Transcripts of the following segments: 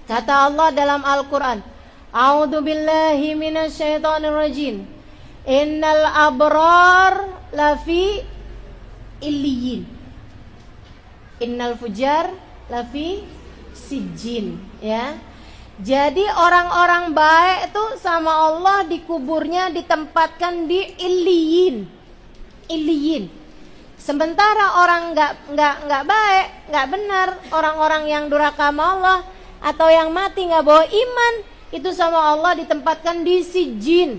Kata Allah dalam Al-Quran, A'udzu billahi minasyaitonir rajim. Innal abrar lafi illiyin. Innal fujar lafi sijjin, ya. Jadi orang-orang baik itu sama Allah di kuburnya ditempatkan di illiyin. Illiyin. Sementara orang nggak baik, nggak benar, orang-orang yang durhaka sama Allah atau yang mati nggak bawa iman, itu sama Allah ditempatkan di sijjin.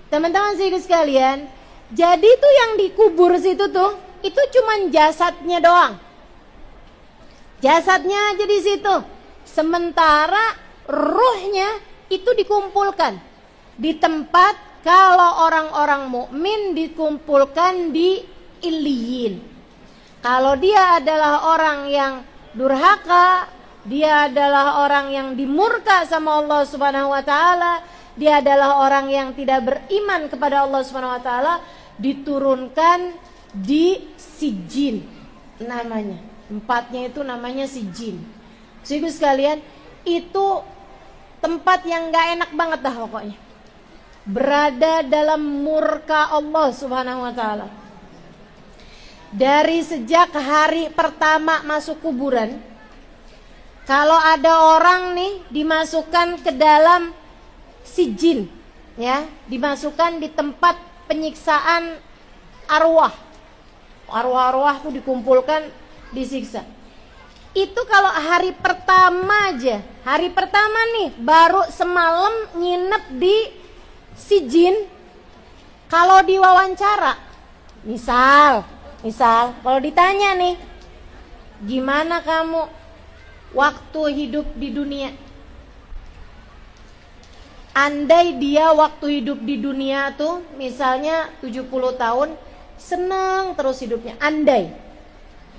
Teman-teman sekalian, jadi itu yang dikubur situ tuh, itu cuman jasadnya doang. Jasadnya aja di situ. Sementara ruhnya itu dikumpulkan di tempat kalau orang-orang mukmin dikumpulkan di illiyin. Kalau dia adalah orang yang durhaka, dia adalah orang yang dimurka sama Allah Subhanahu wa taala, dia adalah orang yang tidak beriman kepada Allah Subhanahu wa taala, diturunkan di sijjin namanya. Tempatnya itu namanya sijjin. Ibu sekalian, itu tempat yang gak enak banget dah pokoknya. Berada dalam murka Allah Subhanahu wa taala. Dari sejak hari pertama masuk kuburan, kalau ada orang nih dimasukkan ke dalam sijjin, ya, dimasukkan di tempat penyiksaan arwah. Arwah-arwah tuh dikumpulkan, disiksa. Itu kalau hari pertama aja, hari pertama nih baru semalam nginep di sijjin. Kalau diwawancara, misal kalau ditanya nih, gimana kamu waktu hidup di dunia? Andai dia waktu hidup di dunia tuh misalnya 70 tahun, senang terus hidupnya.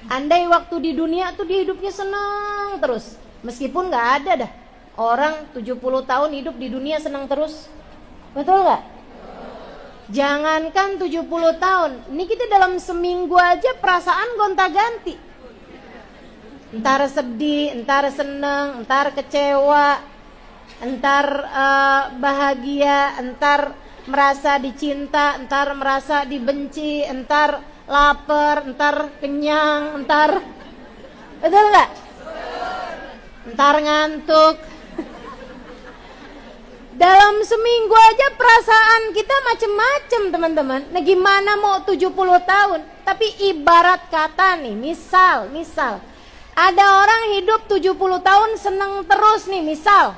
Andai waktu di dunia tuh dia hidupnya senang terus. Meskipun gak ada dah orang 70 tahun hidup di dunia senang terus. Betul gak? Jangankan 70 tahun, ini kita dalam seminggu aja perasaan gonta-ganti. Entar sedih, entar senang, entar kecewa, entar bahagia, entar merasa dicinta, entar merasa dibenci, entar lapar, entar kenyang, entar, betul gak? Entar ngantuk. Dalam seminggu aja perasaan kita macem-macem, teman-teman. Nah gimana mau 70 tahun? Tapi ibarat kata nih, misal ada orang hidup 70 tahun seneng terus nih, misal.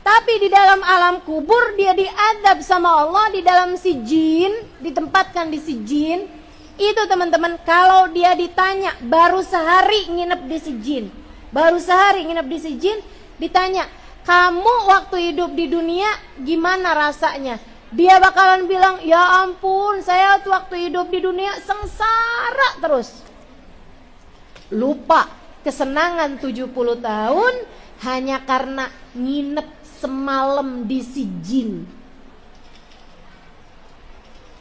Tapi di dalam alam kubur dia diadab sama Allah di dalam sijjin, ditempatkan di sijjin. Itu teman-teman, kalau dia ditanya baru sehari nginep di sijjin, ditanya, kamu waktu hidup di dunia gimana rasanya? Dia bakalan bilang, ya ampun, saya waktu hidup di dunia sengsara terus. Lupa kesenangan 70 tahun hanya karena nginep semalam di sijjin.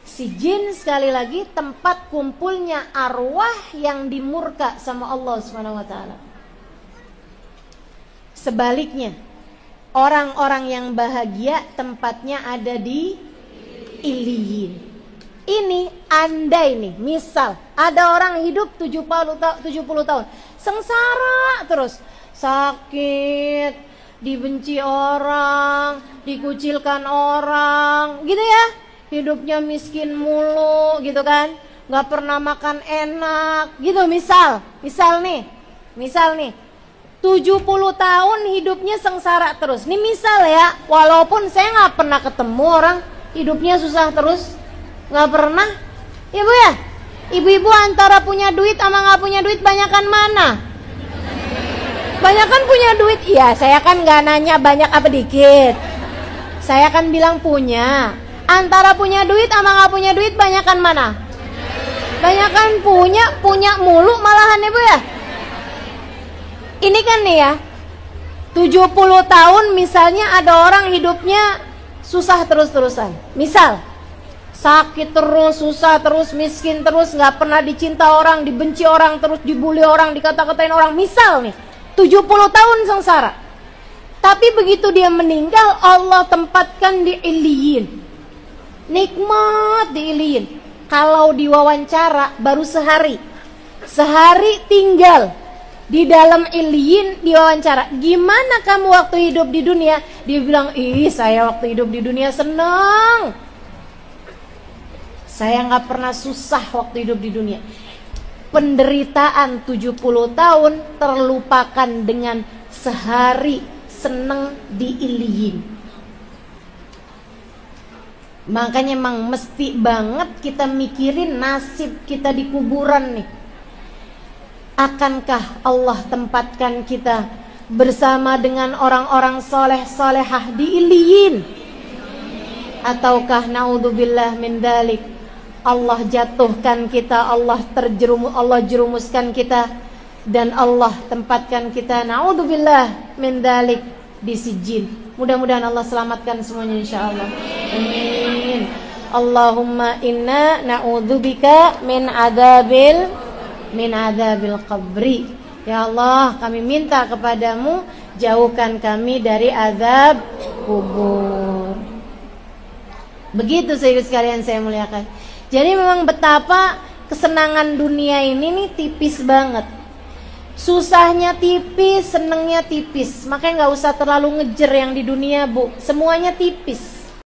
Sijjin sekali lagi tempat kumpulnya arwah yang dimurka sama Allah Subhanahu wa taala. Sebaliknya, orang-orang yang bahagia tempatnya ada di illiyin. Ini andai nih, misal ada orang hidup 70 tahun, sengsara terus, sakit, dibenci orang, dikucilkan orang, gitu ya. Hidupnya miskin mulu gitu kan, gak pernah makan enak gitu, misal nih 70 tahun hidupnya sengsara terus. Ini misal ya, walaupun saya gak pernah ketemu orang hidupnya susah terus, gak pernah. Ibu ya, ibu-ibu antara punya duit sama gak punya duit banyakan mana? Banyakan punya duit. Iya, saya kan gak nanya banyak apa dikit, saya kan bilang punya. Antara punya duit sama gak punya duit banyakan mana? Banyakan punya mulu malahan ibu ya. Ini kan nih ya, 70 tahun misalnya ada orang hidupnya susah terus-terusan. Misal sakit terus, susah terus, miskin terus, gak pernah dicinta orang, dibenci orang terus, dibully orang, dikata-katain orang. Misal nih 70 tahun sengsara. Tapi begitu dia meninggal, Allah tempatkan di Iliyin. Nikmat di Iliyin. Kalau diwawancara baru sehari tinggal di dalam Iliyin, diwawancara. Gimana kamu waktu hidup di dunia? Dia bilang, ih saya waktu hidup di dunia seneng, saya gak pernah susah waktu hidup di dunia. Penderitaan 70 tahun terlupakan dengan sehari seneng di Iliyin. Makanya emang mesti banget kita mikirin nasib kita di kuburan nih. Akankah Allah tempatkan kita bersama dengan orang-orang soleh-solehah di Iliyin? Ataukah naudzubillah min dzalik, Allah jatuhkan kita, Allah jerumuskan kita, dan Allah tempatkan kita naudzubillah min dzalik di sijjin. Mudah-mudahan Allah selamatkan semuanya insyaallah. Amin. Allahumma inna na'udzubika min adzabil qabri. Ya Allah, kami minta kepadamu, jauhkan kami dari azab kubur. Begitu saudara sekalian saya muliakan. Jadi memang betapa kesenangan dunia ini nih tipis banget. Susahnya tipis, senengnya tipis. Makanya gak usah terlalu ngejer yang di dunia, Bu. Semuanya tipis.